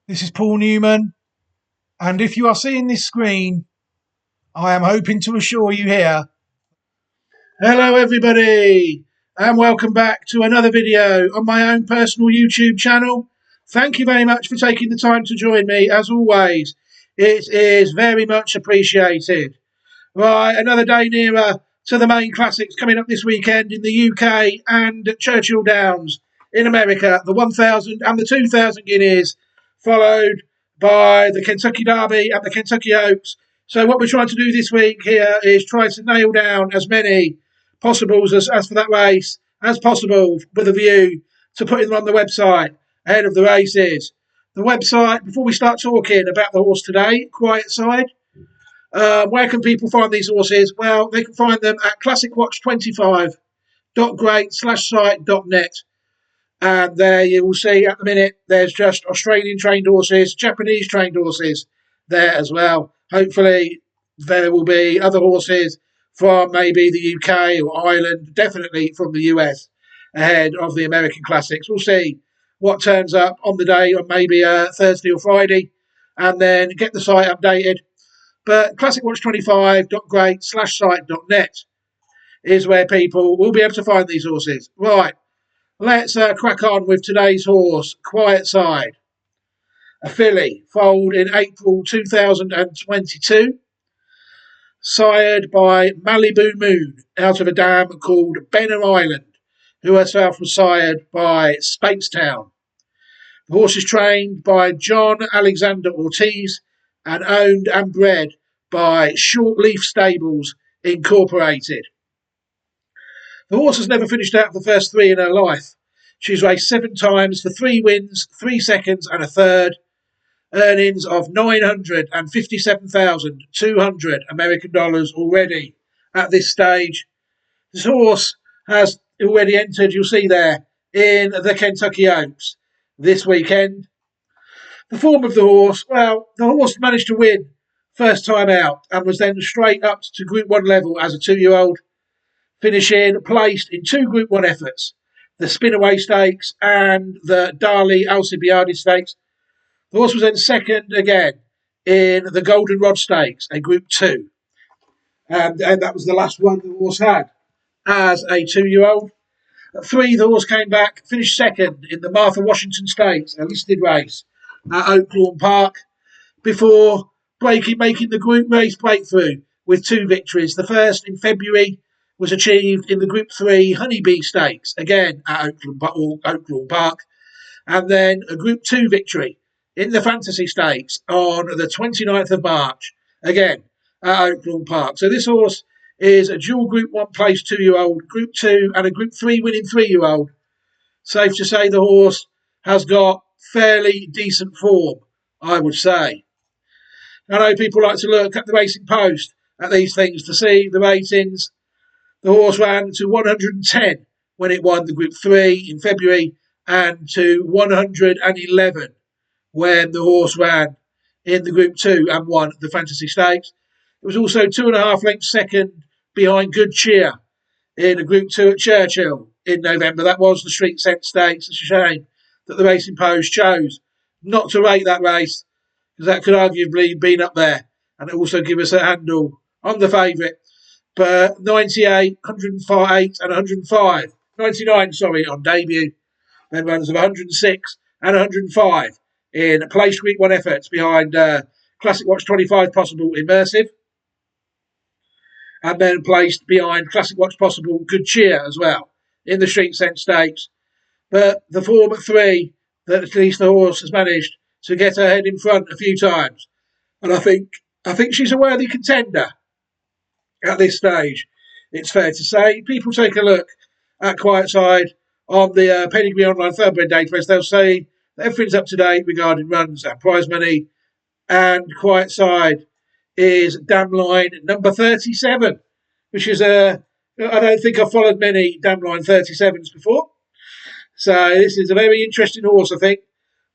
This is Paul Newman, and if you are seeing this screen, I am hoping to assure you here. Hello, everybody, and welcome back to another video on my own personal YouTube channel. Thank you very much for taking the time to join me, as always. It is very much appreciated. Right, another day nearer to the main classics coming up this weekend in the UK and at Churchill Downs in America, the 1,000 and the 2,000 guineas, followed by the Kentucky Derby and the Kentucky Oaks. So what we're trying to do this week here is try to nail down as many possibles as for that race as possible, with a view to putting them on the website ahead of the races. The website, before we start talking about the horse today, Quietside. Where can people find these horses? Well, they can find them at classicwatch25.great/site.net. And there you will see at the minute there's just Australian trained horses, Japanese trained horses there as well. Hopefully there will be other horses from maybe the UK or Ireland, definitely from the US ahead of the American Classics. We'll see what turns up on the day on maybe Thursday or Friday, and then get the site updated. But classicwatch25.great/site.net is where people will be able to find these horses. Right, let's crack on with today's horse, Quietside. A filly, foaled in April 2022, sired by Malibu Moon out of a dam called Benner Island, who herself was sired by Speightstown. The horse is trained by John Alexander Ortiz and owned and bred by Shortleaf Stables Incorporated. The horse has never finished out of the first three in her life. She's raced 7 times for 3 wins, 3 seconds and a third. Earnings of $957,200 American dollars already at this stage. This horse has already entered, you'll see there, in the Kentucky Oaks this weekend. The form of the horse, well, the horse managed to win first time out and was then straight up to Group 1 level as a 2-year-old, finishing placed in 2 Group 1 efforts, the Spinaway Stakes and the Darley Alcibiades Stakes. The horse was then second again in the Goldenrod Stakes, a Group 2. And that was the last one the horse had as a 2-year-old. At 3, the horse came back, finished second in the Martha Washington Stakes, a listed race at Oaklawn Park, before making the group race breakthrough with 2 victories. The first in February was achieved in the Group 3 Honeybee Stakes, again at Oaklawn Park, and then a Group 2 victory in the Fantasy Stakes on the 29th of March, again at Oaklawn Park. So this horse is a dual Group 1 place 2-year-old, Group 2 and a Group 3 winning 3-year-old. Safe to say the horse has got fairly decent form, I would say. I know people like to look at the Racing Post at these things to see the ratings. The horse ran to 110 when it won the Group 3 in February, and to 111 when the horse ran in the Group 2 and won the Fantasy Stakes. It was also 2.5 lengths second behind Good Cheer in a Group 2 at Churchill in November. That was the Street Scent Stakes. It's a shame that the Racing Post chose not to rate that race, because that could arguably been up there and also give us a handle on the favourite. But 98, 108 and 105. 99, sorry, on debut. Then runs of 106 and 105 in place Group 1 efforts behind Classic Watch 25 Possible Immersive. And then placed behind Classic Watch Possible Good Cheer as well in the Street Scent Stakes. But the form at 3, that at least the horse has managed to get her head in front a few times. And I think she's a worthy contender at this stage, it's fair to say. People take a look at Quietside on the Pedigree Online Thoroughbred database. They'll say that everything's up to date regarding runs and prize money. And Quietside is dam line number 37, which is I don't think I've followed many dam line 37s before. So this is a very interesting horse, I think.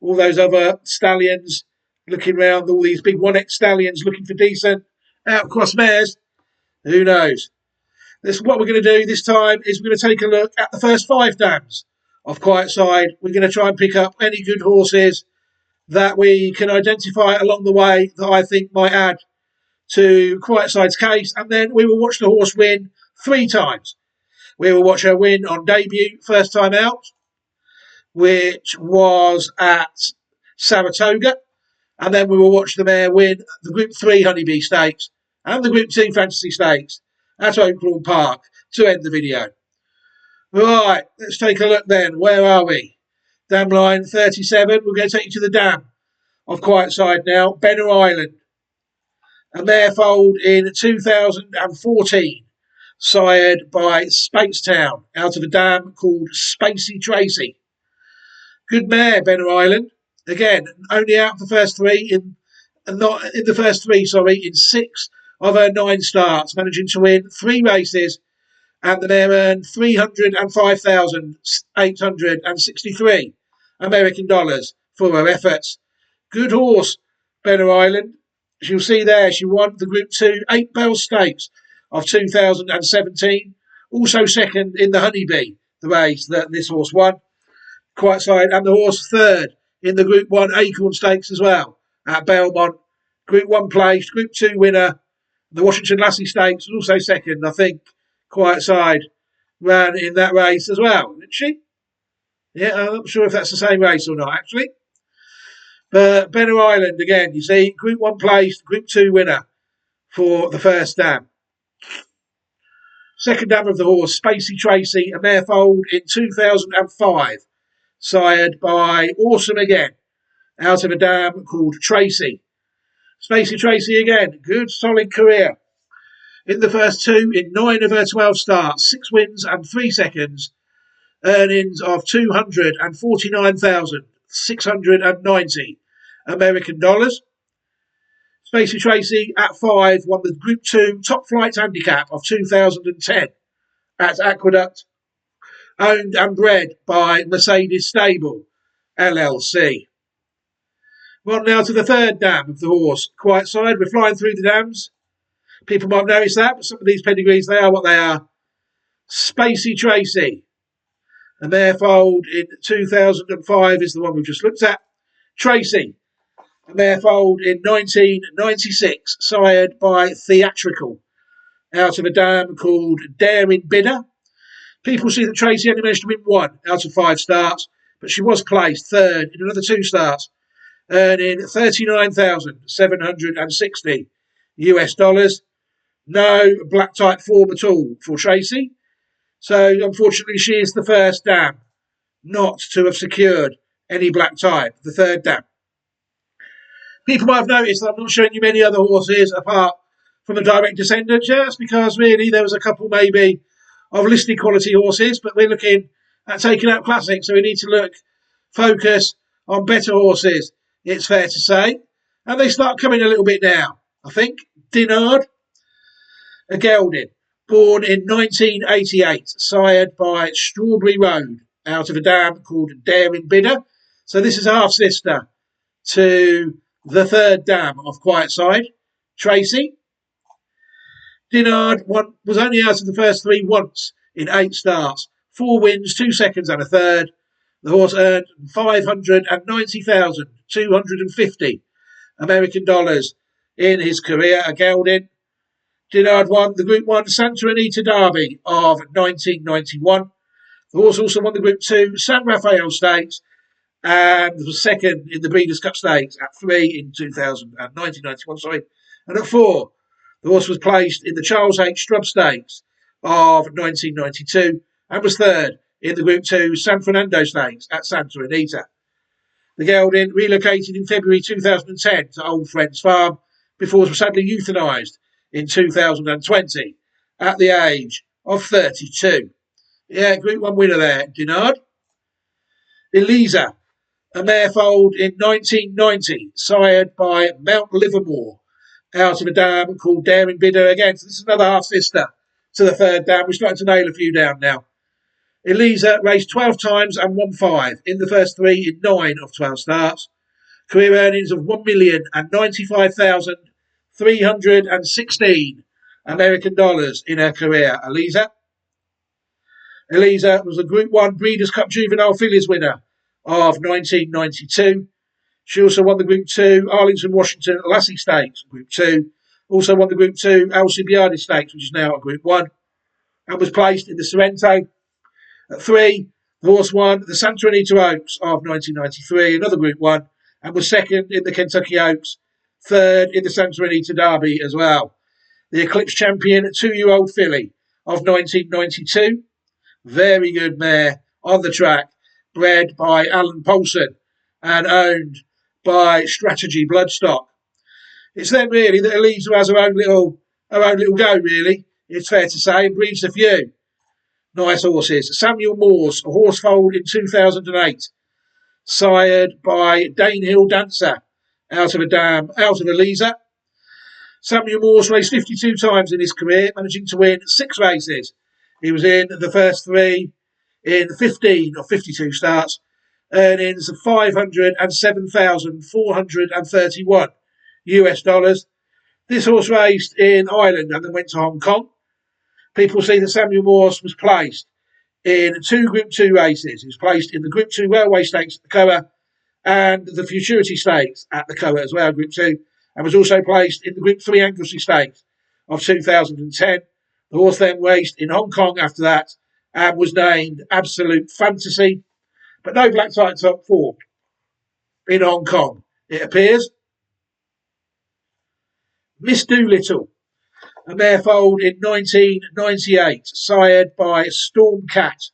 All those other stallions looking around, all these big 1X stallions looking for decent outcross mares. Who knows? What we're going to do this time is we're going to take a look at the first 5 dams of Quietside. We're going to try and pick up any good horses that we can identify along the way that I think might add to Quietside case, and then we will watch the horse win 3 times. We will watch her win on debut, first time out, which was at Saratoga, and then we will watch the mare win the Group 3 Honeybee Stakes and the Group 2 Fantasy Stakes at Oaklawn Park to end the video. Right, let's take a look then. Where are we? Dam line 37. We're going to take you to the dam of Quietside now. Benner Island. A mare foaled in 2014, sired by Spacetown, out of a dam called Spacey Tracy. Good mare, Benner Island. Again, only out the first three in in 6 of her 9 starts, managing to win 3 races, and the mare earned $305,863 American dollars for her efforts. Good horse, Benner Island. As you'll see there, she won the Group 2 8 Bell Stakes of 2017. Also second in the Honeybee, the race that this horse won. Quietside, and the horse third in the Group 1 Acorn Stakes as well at Belmont. Group 1 placed, Group 2 winner. The Washington Lassie Stakes was also second, I think. Quietside ran in that race as well, didn't she? Yeah, I'm not sure if that's the same race or not, actually. But Benner Island, again, you see, Group 1 placed, Group 2 winner for the first dam. Second dam of the horse, Spacey Tracy, a mare foaled in 2005, sired by Awesome again, out of a dam called Tracy. Spacey Tracy again, good solid career. In the first 2, in 9 of her 12 starts, 6 wins and 3 seconds, earnings of $249,690 American dollars. Spacey Tracy at 5 won the Group 2 Top Flight Handicap of 2010 at Aqueduct, owned and bred by Mercedes Stable, LLC. Well, now to the third dam of the horse, Quietside. We're flying through the dams. People might notice that, but some of these pedigrees, they are what they are. Spacey Tracy. A mare foaled in 2005 is the one we've just looked at. Tracy. A mare foaled in 1996, sired by Theatrical, out of a dam called Daring Bidder. People see that Tracy only managed to win 1 out of 5 starts, but she was placed third in another 2 starts, earning $39,760 US dollars. No black type form at all for Tracy. So unfortunately, she is the first dam not to have secured any black type, the third dam. People might have noticed that I'm not showing you many other horses apart from the direct descendant, just because really there was a couple maybe of listed quality horses, but we're looking at taking out classics, so we need to focus on better horses, it's fair to say. And they start coming a little bit now, I think. Dinard, a gelding, born in 1988, sired by Strawberry Road, out of a dam called Daring Bidder. So this is a half-sister to the third dam of Quietside, Tracy. Dinard was only out of the first 3 once in 8 starts, 4 wins, 2 seconds and a third. The horse earned $590,250 American dollars in his career, a gelding. Dinard won the Group 1 Santa Anita Derby of 1991. The horse also won the Group 2 San Rafael Stakes and was second in the Breeders' Cup Stakes at 3 in 1991, and at 4, the horse was placed in the Charles H. Strub Stakes of 1992 and was third in the Group 2 San Fernando Stakes at Santa Anita. The gelding relocated in February 2010 to Old Friends Farm before it was sadly euthanised in 2020 at the age of 32. Yeah, Group 1 winner there, Dinard. Elisa, a mare foaled in 1990, sired by Mount Livermore, out of a dam called Daring Bidder again. So this is another half-sister to the third dam. We're starting to nail a few down now. Elisa raced 12 times and won 5 in the first 3 in 9 of 12 starts. Career earnings of $1,095,316 American dollars in her career, Elisa. Elisa was the Group 1 Breeders' Cup Juvenile Fillies winner of 1992. She also won the Group 2 Arlington Washington Lassie Stakes, Group 2. Also won the Group 2 Alcibiades Stakes, which is now a Group 1. And was placed in the Sorrento. At 3, the horse won the Santa Anita Oaks of 1993, another Group 1, and was second in the Kentucky Oaks, third in the Santa Anita Derby as well. The Eclipse champion, 2-year-old filly of 1992. Very good mare on the track, bred by Alan Paulson and owned by Strategy Bloodstock. It's then really that Elisa has her own little go, really. It's fair to say, and breeds a few nice horses. Samuel Moore's a horse foaled in 2008, sired by Danehill Dancer out of Elisa. Samuel Moore's raced 52 times in his career, managing to win 6 races. He was in the first 3 in 15 of 52 starts, earnings of $507,431 US. This horse raced in Ireland and then went to Hong Kong. People see that Samuel Morse was placed in 2 Group 2 races. He was placed in the Group 2 Railway Stakes at the Coa and the Futurity Stakes at the Coa as well, Group 2, and was also placed in the Group 3 Anglesey Stakes of 2010. The horse then raced in Hong Kong after that and was named Absolute Fantasy, but no black tie top 4 in Hong Kong, it appears. Miss Doolittle, a mare foaled in 1998, sired by Stormcat,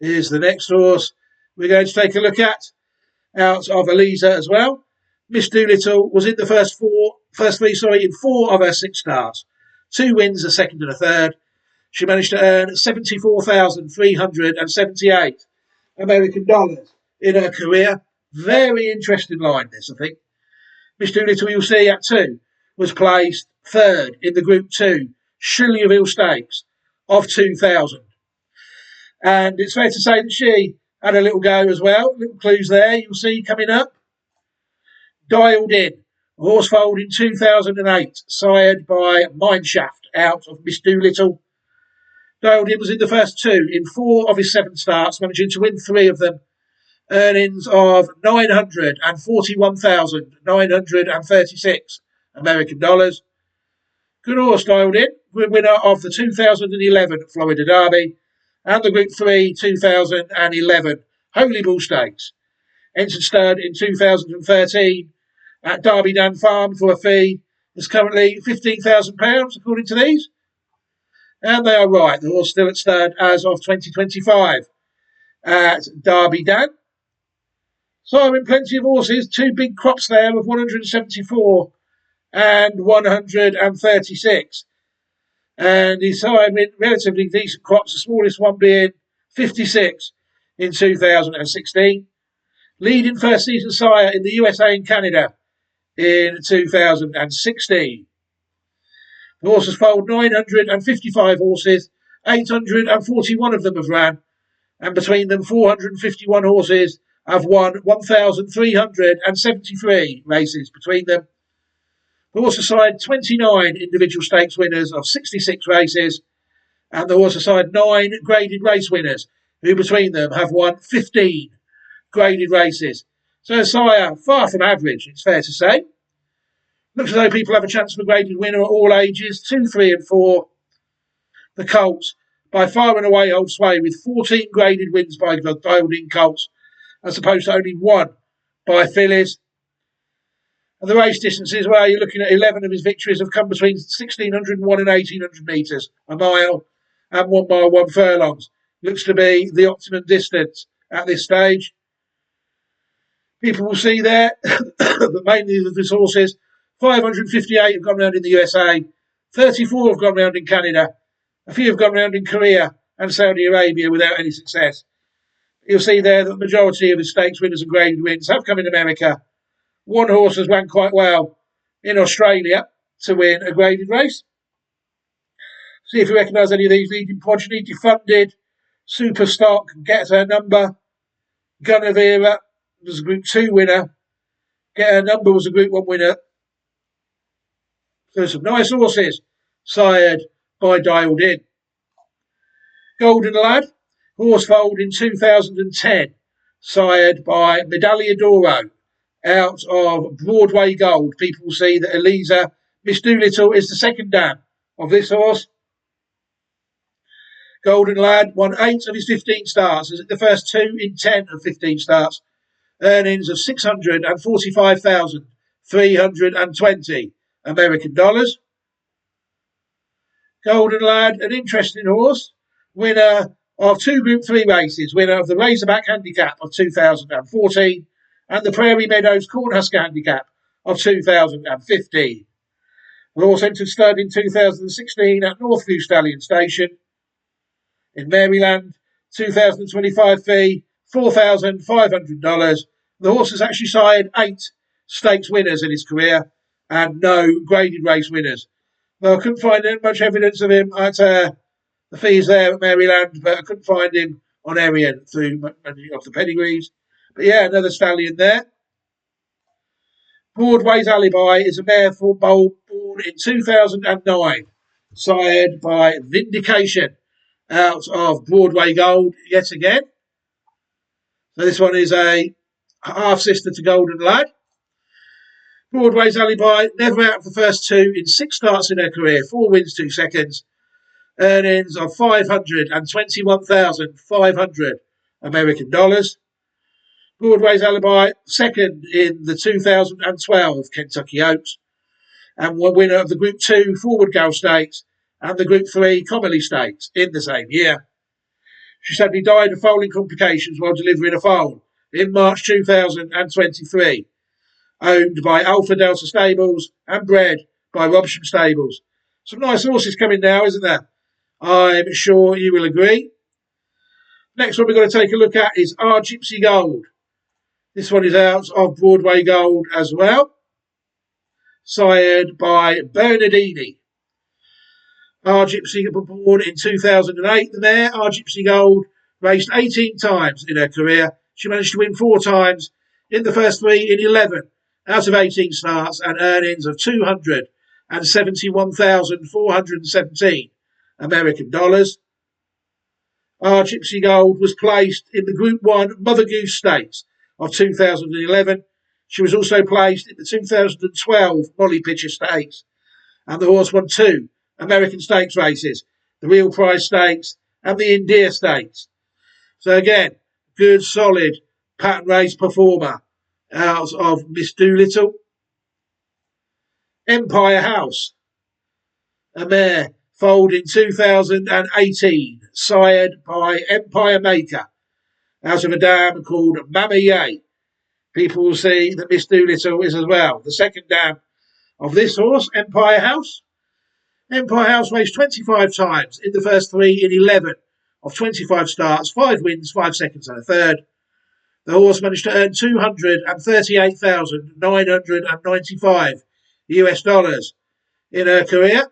is the next horse we're going to take a look at, out of Elisa as well. Miss Doolittle was in the first 3 in 4 of her 6 starts. 2 wins, a second and a third. She managed to earn $74,378 American dollars in her career. Very interesting line, this, I think. Miss Doolittle, you'll see at 2, was placed 3rd in the Group 2 Schuylerville Stakes of 2000. And it's fair to say that she had a little go as well. Little clues there you'll see coming up. Dialed In, a horse foaled in 2008, sired by Mineshaft out of Miss Doolittle. Dialed In was in the first 2 in 4 of his 7 starts, managing to win 3 of them. Earnings of $941,936 American dollars. Good horse, Dialed In, winner of the 2011 Florida Derby and the Group 3 2011 Holy Bull Stakes. Entered stud in 2013 at Derby Dan Farm for a fee. It's currently £15,000 according to these. And they are right. The horse still at stud as of 2025 at Derby Dan. So in plenty of horses, 2 big crops there of 174 and 136. And he's signed with relatively decent crops, the smallest one being 56 in 2016. Leading first season sire in the USA and Canada in 2016. The horse has foaled 955 horses, 841 of them have ran, and between them 451 horses have won 1,373 races between them. The horse has signed 29 individual stakes winners of 66 races, and the horse has signed 9 graded race winners, who between them have won 15 graded races. So sire, far from average, it's fair to say. Looks as though people have a chance of a graded winner at all ages, 2, 3 and 4. The Colts, by far and away, hold sway with 14 graded wins by the Dialed In Colts, as opposed to only 1 by fillies. And the race distances, well, you're looking at 11 of his victories have come between 1,601 and 1,800 metres, a mile and 1 mile, 1 furlongs. Looks to be the optimum distance at this stage. People will see there that mainly of his horses, 558 have gone round in the USA, 34 have gone round in Canada, a few have gone round in Korea and Saudi Arabia without any success. You'll see there that the majority of his stakes winners and graded wins have come in America. 1 horse has ran quite well in Australia to win a graded race. See if you recognise any of these leading progeny. Defunded, Super Stock, Get Her Number, Gunnevera was a Group 2 winner. Get Her Number was a Group 1 winner. So some nice horses sired by Dialed In. Golden Lad, horse foaled in 2010, sired by Medaglia d'Oro, out of Broadway Gold. People will see that Eliza Miss Doolittle is the second dam of this horse. Golden Lad won 8 of his 15 starts. Is it the first 2 in 10 of 15 starts? Earnings of 645,320 American dollars. Golden Lad, an interesting horse, winner of 2 Group 3 races, winner of the Razorback Handicap of 2014 and the Prairie Meadows Cornhusker Handicap of 2015. The horse entered stud in 2016 at Northview Stallion Station in Maryland. 2025 fee, $4,500. The horse has actually sired 8 stakes winners in his career and no graded race winners. Well, I couldn't find much evidence of him at the fees there at Maryland, but I couldn't find him on Arian through many of the pedigrees. But yeah, another stallion there. Broadway's Alibi is a mare born in 2009, sired by Vindication, out of Broadway Gold yet again. So this one is a half sister to Golden Lad. Broadway's Alibi, never out of the first 2 in 6 starts in her career, 4 wins, 2 seconds. Earnings of 521,500 American dollars. Broadway's Alibi, second in the 2012 Kentucky Oaks, and one winner of the Group 2 Forward Goal Stakes and the Group 3 Comely Stakes in the same year. She sadly died of foaling complications while delivering a foal in March 2023, owned by Alpha Delta Stables and bred by Robsham Stables. Some nice horses coming now, isn't there? I'm sure you will agree. Next one we're going to take a look at is Our Gypsy Gold. This one is out of Broadway Gold as well, sired by Bernardini. Our Gypsy born in 2008. The mare, Our Gypsy Gold, raced 18 times in her career. She managed to win 4 times in the first 3 in 11 out of 18 starts and earnings of 271,417 American dollars. Our Gypsy Gold was placed in the Group 1 Mother Goose Stakes of 2011. She was also placed in the 2012 Molly Pitcher Stakes, and the horse won 2 American Stakes races, the Real Prize Stakes and the India Stakes. So again, good, solid pattern race performer out of Miss Doolittle. Empire House, a mare foaled in 2018, sired by Empire Maker, out of a dam called Mama Ye. People will see that Miss Doolittle is as well the second dam of this horse, Empire House. Empire House raced 25 times in the first 3 in 11 of 25 starts, 5 wins, 5 seconds and a third. The horse managed to earn $238,995 US in her career.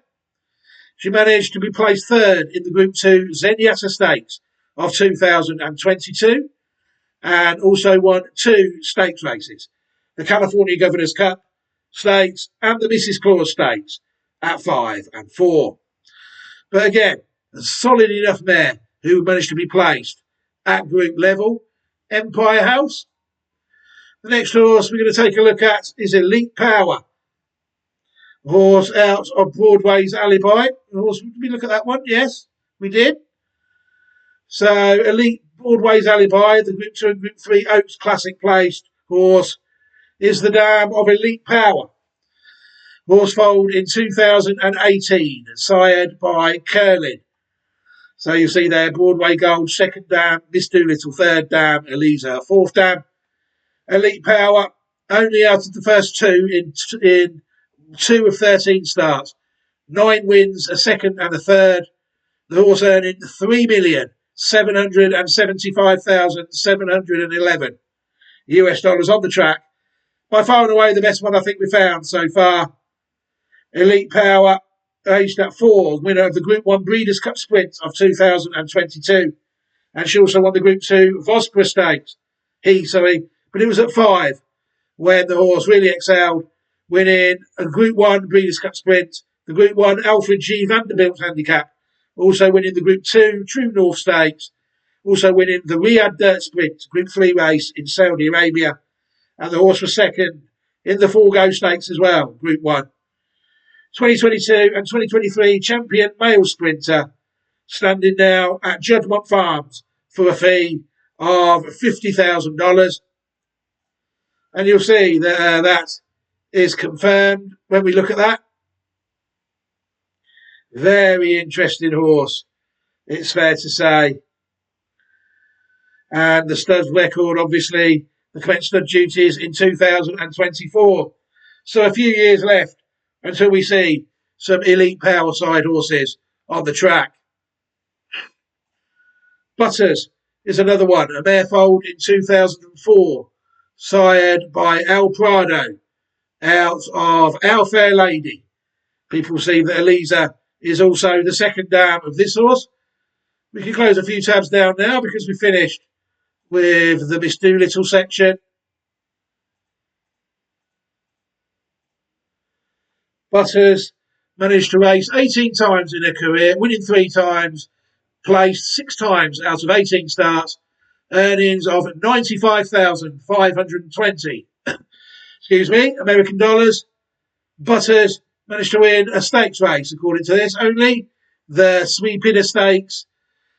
She managed to be placed 3rd in the Group 2 Zenyatta Stakes of 2022 and also won 2 stakes races, the California Governor's Cup Stakes and the Mrs. Claus Stakes at 5 and 4. But again, a solid enough mare who managed to be placed at group level. Empire House. The next horse we're going to take a look at is Elite Power. Horse out of Broadway's Alibi. Horse, did we look at that one? Yes, we did. So Elite Broadway's Alibi, the Group 2 and Group 3 Oaks Classic placed horse, is the dam of Elite Power. Horse foaled in 2018, sired by Curlin. So you see there, Broadway Gold, second dam, Miss Doolittle, third dam, Eliza, fourth dam. Elite Power, only out of the first 2 in 2 of 13 starts. 9 wins, a second and a third. The horse earning $3,775,711 US on the track. By far and away the best one I think we found so far. Elite Power, aged at 4, winner of the Group 1 Breeders' Cup Sprint of 2022. And she also won the Group 2 Vosper Stakes. But it was at 5 when the horse really excelled, winning a Group 1 Breeders' Cup Sprint, the Group 1 Alfred G. Vanderbilt Handicap, also winning the Group 2 True North Stakes, also winning the Riyadh Dirt Sprint Group 3 race in Saudi Arabia. And the horse was second in the Four Go Stakes as well, Group 1. 2022 and 2023 champion male sprinter, standing now at Judgmont Farms for a fee of $50,000. And you'll see that that is confirmed when we look at that. Very interesting horse, it's fair to say. And the stud's record, obviously, the commenced stud duties in 2024. So a few years left until we see some elite power side horses on the track. Butters is another one, a mare foaled in 2004, sired by Al Prado, out of Our Fair Lady. People see that Eliza is also the second dam of this horse. We can close a few tabs down now because we finished with the Miss Doolittle section. Butters managed to race 18 times in her career, winning 3 times, placed 6 times out of 18 starts, earnings of $95,520. Excuse me, American dollars. Butters managed to win a stakes race, according to this, only the Sweeping Stakes.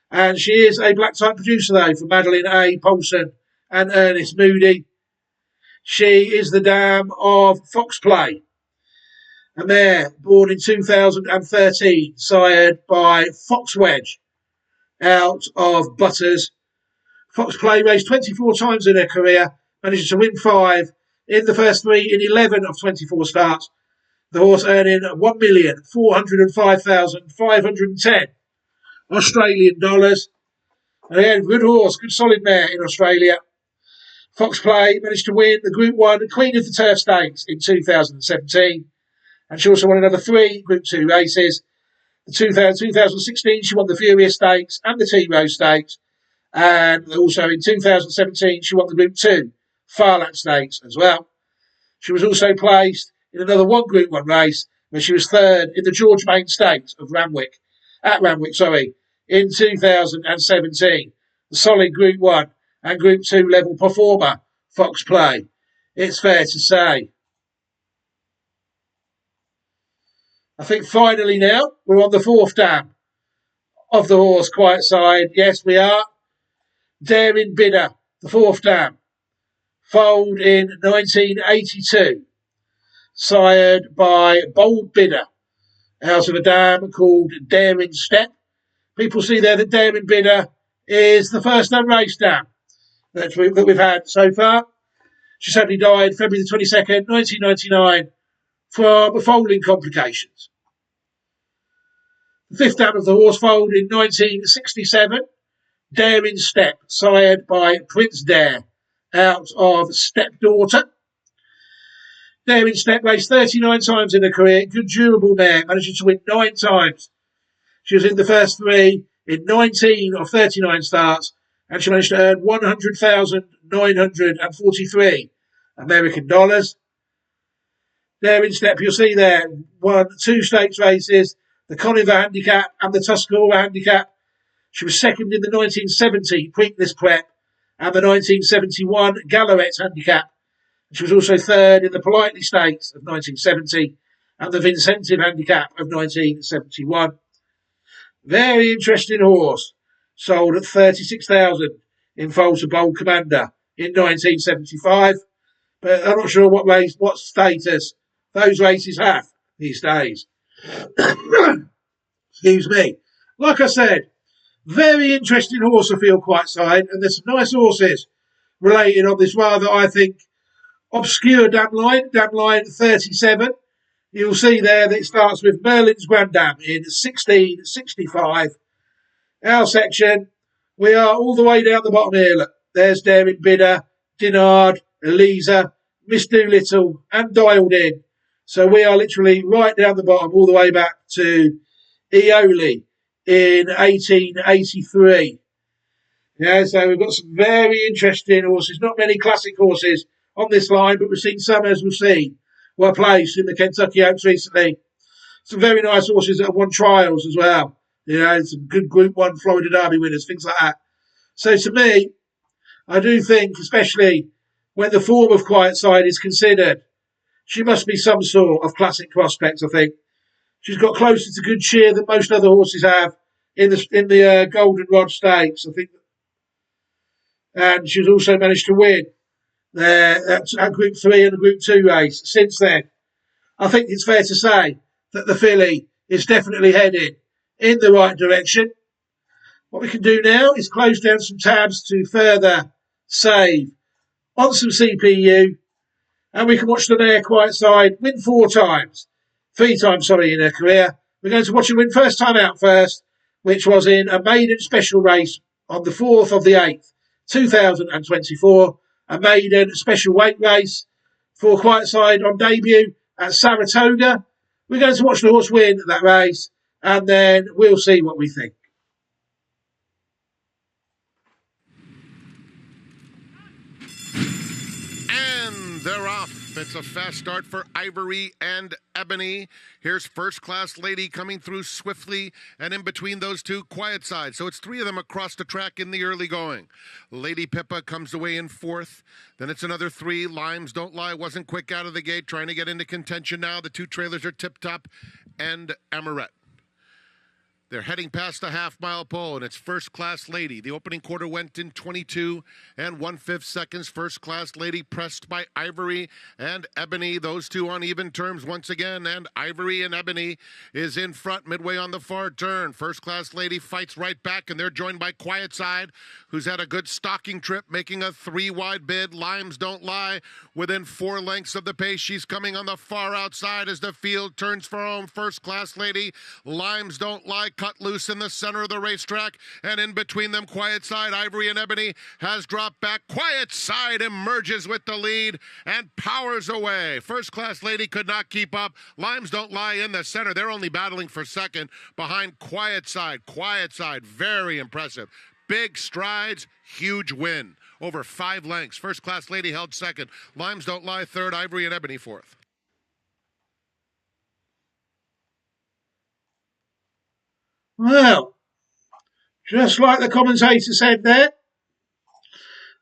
And she is a black type producer, though, for Madeline A. Paulson and Ernest Moody. She is the dam of Fox Play, a mare born in 2013, sired by Fox Wedge, out of Butters. Fox Play raced 24 times in her career, managed to win 5 in the first 3 in 11 of 24 starts. The horse earning $1,405,510 Australian dollars. And again, good horse, good solid mare in Australia. Fox Play managed to win the Group 1 Queen of the Turf Stakes in 2017. And she also won another 3 Group 2 races. The 2016, she won the Furious Stakes and the T Rose Stakes. And also in 2017, she won the Group 2 Farlat Stakes as well. She was also placed in another Group 1 race where she was third in the George Main Stakes of Randwick, in 2017. The solid Group 1 and Group 2 level performer, Fox Play, it's fair to say. I think finally now we're on the 4th dam of the horse Quietside. Yes, we are. Daring Bidder, the 4th dam, foaled in 1982, sired by Bold Bidder, out of a dam called Daring Step. People see there that Daring Bidder is the first unraced dam that we've had so far. She sadly died February the 22nd, 1999, from foaling complications. The 5th dam of the horse foaled in 1967, Daring Step, sired by Prince Dare, out of Stepdaughter. Daring Step raced 39 times in her career, good durable mare, managing to win 9 times. She was in the first 3 in 19 of 39 starts, and she managed to earn $100,943 American dollars. Daring Step, you'll see there, won 2 stakes races, the Conover Handicap and the Tuscarora Handicap. She was second in the 1970 Preakness Prep and the 1971 Gallowet Handicap. She was also third in the Politely Stakes of 1970 and the Vincentive Handicap of 1971. Very interesting horse. Sold at $36,000 in foal to Bold Commander in 1975. But I'm not sure what status those races have these days. Excuse me. Like I said, very interesting horse I feel Quietside, and there's some nice horses related on this rather, I think, obscure dam line 37. You'll see there that it starts with Merlin's Grand Dam in 1665. Our section, we are all the way down the bottom here. Look, there's Daring Bidder, Dinard, Eliza, Miss Doolittle, and Dialed In. So we are literally right down the bottom, all the way back to Eole in 1883. Yeah, so we've got some very interesting horses. Not many classic horses on this line, but we've seen some, as we've seen, were placed in the Kentucky Oaks recently. Some very nice horses that have won trials as well. You know, some good Group 1 Florida Derby winners, things like that. So to me, I do think, especially when the form of Quietside is considered, she must be some sort of classic prospect. I think she's got closer to good cheer than most other horses have in the Golden Rod Stakes. I think, and she's also managed to win at Group 3 and the Group 2 race since then. I think it's fair to say that the filly is definitely heading in the right direction. What we can do now is close down some tabs to further save on some CPU, and we can watch the mare Quietside win 3 times, in her career. We're going to watch her win first time out first, which was in a maiden special race on the 4th of the 8th, 2024, a maiden special weight race for Quietside on debut at Saratoga. We're going to watch the horse win that race, and then we'll see what we think. And they're off. It's a fast start for Ivory and Ebony. Here's First Class Lady coming through swiftly, and in between those two, Quietside. So it's 3 of them across the track in the early going. Lady Pippa comes away in 4th. Then it's another 3. Limes Don't Lie wasn't quick out of the gate, trying to get into contention now. The 2 trailers are Tip Top and Amoret. They're heading past the half-mile pole, and it's First Class Lady. The opening quarter went in 22 and 1/5 seconds. First Class Lady pressed by Ivory and Ebony. Those two on even terms once again, and Ivory and Ebony is in front midway on the far turn. First Class Lady fights right back, and they're joined by Quietside, who's had a good stalking trip, making a 3-wide bid. Limes Don't Lie within 4 lengths of the pace. She's coming on the far outside as the field turns for home. First Class Lady, Limes Don't Lie cut loose in the center of the racetrack, and in between them, Quietside, Ivory, and Ebony has dropped back. Quietside emerges with the lead and powers away. First Class Lady could not keep up. Limes Don't Lie in the center. They're only battling for second behind Quietside. Quietside, very impressive. Big strides, huge win. Over 5 lengths. First Class Lady held second. Limes Don't Lie third. Ivory and Ebony fourth. Well, just like the commentator said there,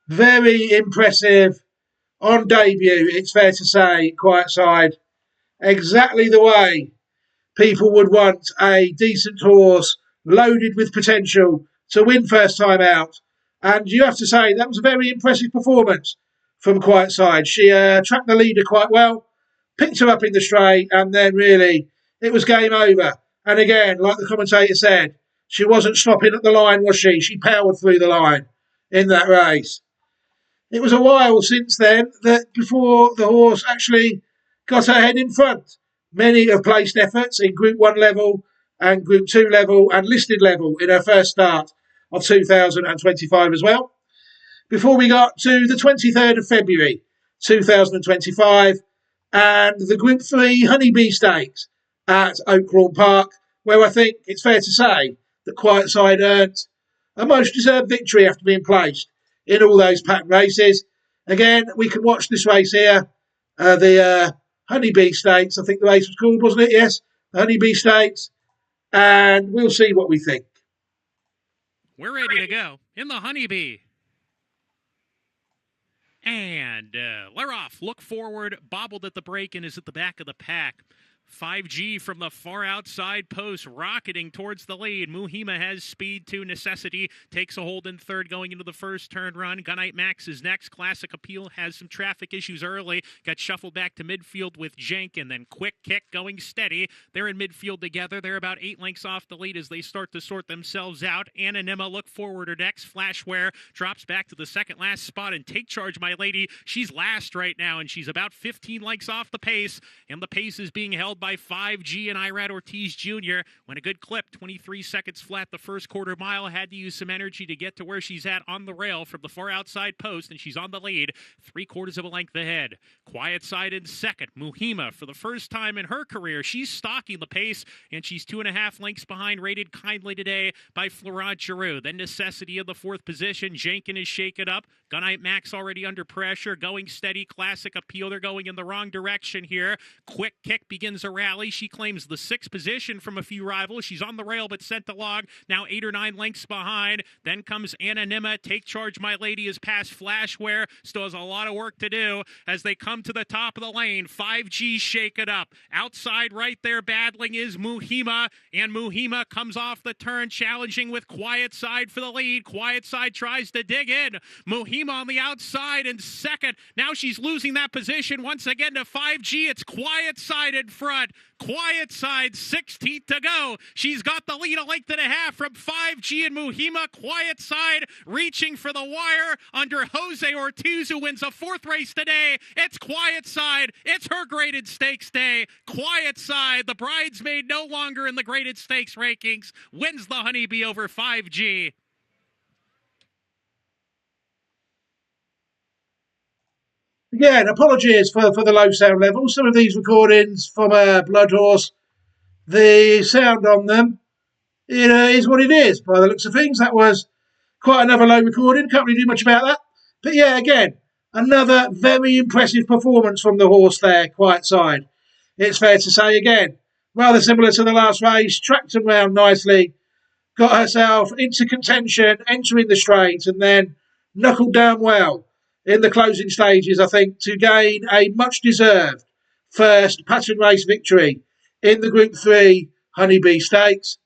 very impressive on debut, it's fair to say, Quietside. Exactly the way people would want a decent horse loaded with potential to win first time out. And you have to say that was a very impressive performance from Quietside. She tracked the leader quite well, picked her up in the straight, and then really it was game over. And again, like the commentator said, she wasn't stopping at the line, was she? She powered through the line in that race. It was a while since then that before the horse actually got her head in front. Many have placed efforts in Group 1 level and Group 2 level and listed level in her first start of 2025 as well. Before we got to the 23rd of February 2025 and the Group 3 Honeybee Stakes at Oaklawn Park, where I think it's fair to say that Quietside earned a most deserved victory after being placed in all those packed races. Again, we can watch this race here, the Honeybee Stakes, I think the race was called, wasn't it? Yes, the Honeybee Stakes, and we'll see what we think. We're ready to go in the Honeybee. And they're off. Look forward, bobbled at the break and is at the back of the pack. 5G from the far outside post, rocketing towards the lead. Muhima has speed to Necessity, takes a hold in third going into the first turn run. Gunite Max is next. Classic Appeal has some traffic issues early, got shuffled back to midfield with Jenkin, then Quick Kick going steady. They're in midfield together. They're about 8 lengths off the lead as they start to sort themselves out. Anonymma, Look Forward are next. Flashware drops back to the second last spot, and Take Charge, My Lady, she's last right now, and she's about 15 lengths off the pace, and the pace is being held by 5G and Irad Ortiz Jr. When a good clip, 23 seconds flat the first quarter mile, had to use some energy to get to where she's at on the rail from the far outside post, and she's on the lead, 3/4 of a length ahead. Quietside in second. Muhima, for the first time in her career, she's stalking the pace, and she's 2.5 lengths behind, rated kindly today by Florent Giroux. Then Necessity in the 4th position. Jenkin is shaken up. Gunite Max already under pressure, going steady. Classic Appeal, they're going in the wrong direction here. Quick Kick begins a rally. She claims the 6th position from a few rivals. She's on the rail but sent along, now 8 or 9 lengths behind. Then comes Anna Nima. Take Charge My Lady is past Flashware. Still has a lot of work to do as they come to the top of the lane. 5G shake it up. Outside right there battling is Muhima, and Muhima comes off the turn challenging with Quietside for the lead. Quietside tries to dig in. Muhima on the outside in second. Now she's losing that position once again to 5G. It's Quietside in front. Quietside, 16th to go. She's got the lead a length and a half from 5G and Muhima. Quietside reaching for the wire under Jose Ortiz, who wins a 4th race today. It's Quietside. It's her graded stakes day. Quietside, the bridesmaid no longer in the graded stakes rankings, wins the Honeybee over 5G. Again, apologies for the low sound level. Some of these recordings from a blood horse, the sound on them, is what it is. By the looks of things, that was quite another low recording. Can't really do much about that. But yeah, again, another very impressive performance from the horse there, Quietside. It's fair to say, again, rather similar to the last race, tracked around nicely, got herself into contention, entering the straight, and then knuckled down well in the closing stages, I think, to gain a much-deserved first pattern race victory in the Group 3 Honeybee Stakes.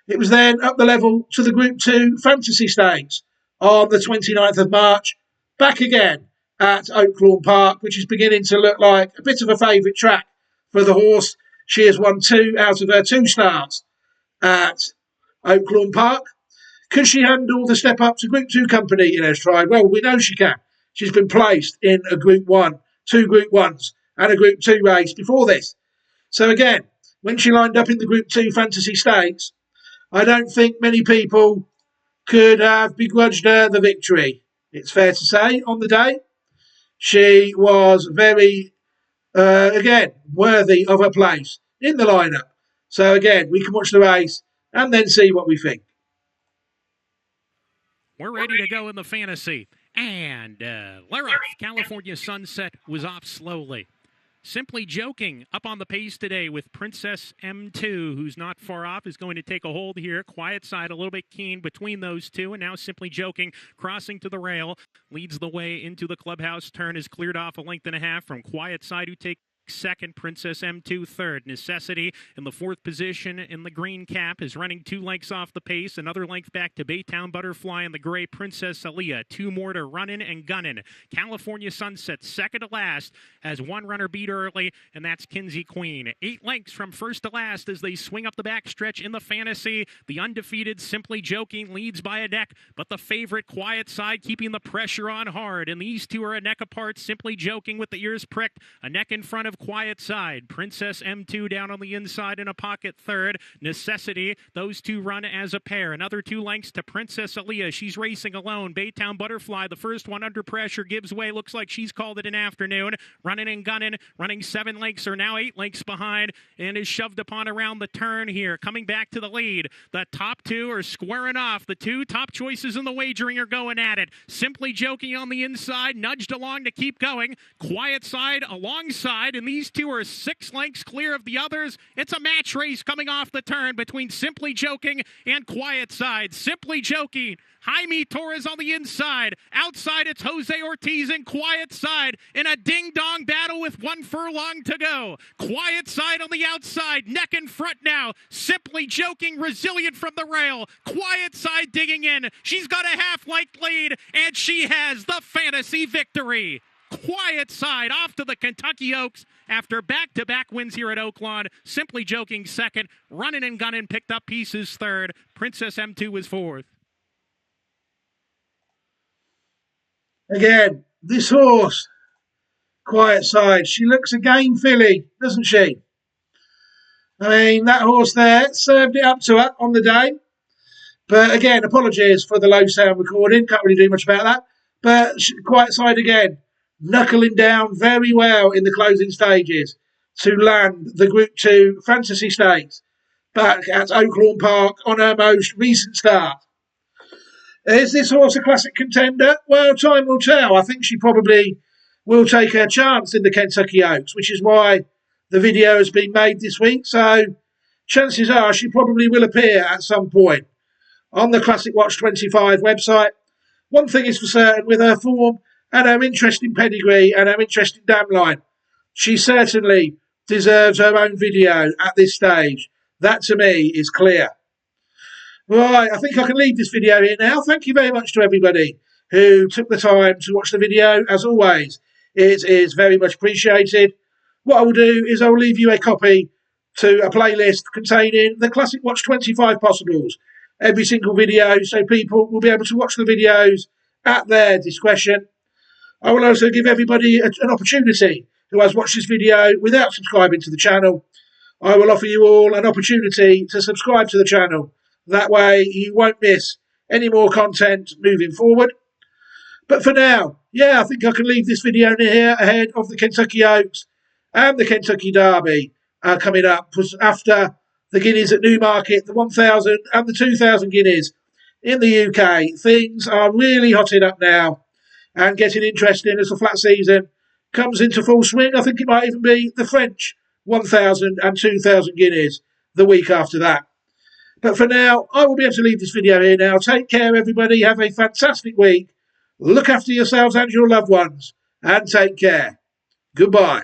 It was then up the level to the Group 2 Fantasy Stakes on the 29th of March, back again at Oaklawn Park, which is beginning to look like a bit of a favourite track for the horse. She has won 2 out of her 2 starts at Oaklawn Park. Can she handle the step up to Group 2 company in her stride? Well, we know she can. She's been placed in a Group 1, 2 Group 1s and a Group 2 race before this. So again, when she lined up in the Group 2 Fantasy Stakes, I don't think many people could have begrudged her the victory. It's fair to say, on the day, she was very, again, worthy of her place in the lineup. So again, we can watch the race and then see what we think. We're ready to go in the fantasy. And Laroff, California Sunset was off slowly. Simply Joking up on the pace today with Princess M2, who's not far off, is going to take a hold here. Quietside a little bit keen between those two, and now Simply Joking crossing to the rail, leads the way into the clubhouse turn, is cleared off a length and a half from Quietside, who takes second, Princess M2 third. Necessity in the 4th position in the green cap is running 2 lengths off the pace. Another length back to Baytown Butterfly in the gray Princess Aaliyah. 2 more to Runnin' and Gunnin'. California Sunset second to last as 1 runner beat early, and that's Kinsey Queen. 8 lengths from first to last as they swing up the backstretch in the fantasy. The undefeated Simply Joking leads by a neck, but the favorite Quietside keeping the pressure on hard. And these two are a neck apart. Simply Joking with the ears pricked, a neck in front of Quietside. Princess M2 down on the inside in a pocket third. Necessity, those two run as a pair. Another 2 lengths to Princess Aaliyah. She's racing alone. Baytown Butterfly, the first one under pressure, gives way. Looks like she's called it an afternoon. Running and Gunning, running 7 lengths, or now 8 lengths behind, and is shoved upon around the turn here. Coming back to the lead. The top 2 are squaring off. The 2 top choices in the wagering are going at it. Simply Joking on the inside, nudged along to keep going. Quietside alongside, and these two are 6 lengths clear of the others. It's a match race coming off the turn between Simply Joking and Quietside. Simply Joking, Jaime Torres on the inside. Outside, it's Jose Ortiz and Quietside in a ding-dong battle with 1 furlong to go. Quietside on the outside, neck in front now. Simply Joking, resilient from the rail. Quietside digging in. She's got a half-length lead, and she has the fantasy victory. Quietside off to the Kentucky Oaks after back-to-back wins here at Oaklawn. Simply Joking second. Running and Gunning picked up pieces third. Princess M2 was fourth. Again, this horse, Quietside, she looks a game filly, doesn't she? I mean, that horse there served it up to her on the day. But again, apologies for the low sound recording. Can't really do much about that. But Quietside again, knuckling down very well in the closing stages to land the Group 2 Fantasy Stakes back at Oaklawn Park on her most recent start. Is this horse a classic contender? Well, time will tell. I think she probably will take her chance in the Kentucky Oaks, which is why the video has been made this week, so chances are she probably will appear at some point on the Classic Watch 25 website. One thing is for certain, with her form and her interesting pedigree and her interesting dam line, she certainly deserves her own video at this stage. That to me is clear. Right, I think I can leave this video here now. Thank you very much to everybody who took the time to watch the video. As always, it is very much appreciated. What I will do is I will leave you a copy to a playlist containing the Classic Watch 25 possibles, every single video, so people will be able to watch the videos at their discretion. I will also give everybody an opportunity who has watched this video without subscribing to the channel. I will offer you all an opportunity to subscribe to the channel. That way you won't miss any more content moving forward. But for now, I think I can leave this video here ahead of the Kentucky Oaks and the Kentucky Derby coming up after the guineas at Newmarket, the 1,000 and the 2,000 guineas in the UK. Things are really hotting up now and getting interesting as the flat season comes into full swing. I think it might even be the French 1,000 and 2,000 guineas the week after that. But for now, I will be able to leave this video here now. Take care, everybody. Have a fantastic week. Look after yourselves and your loved ones. And take care. Goodbye.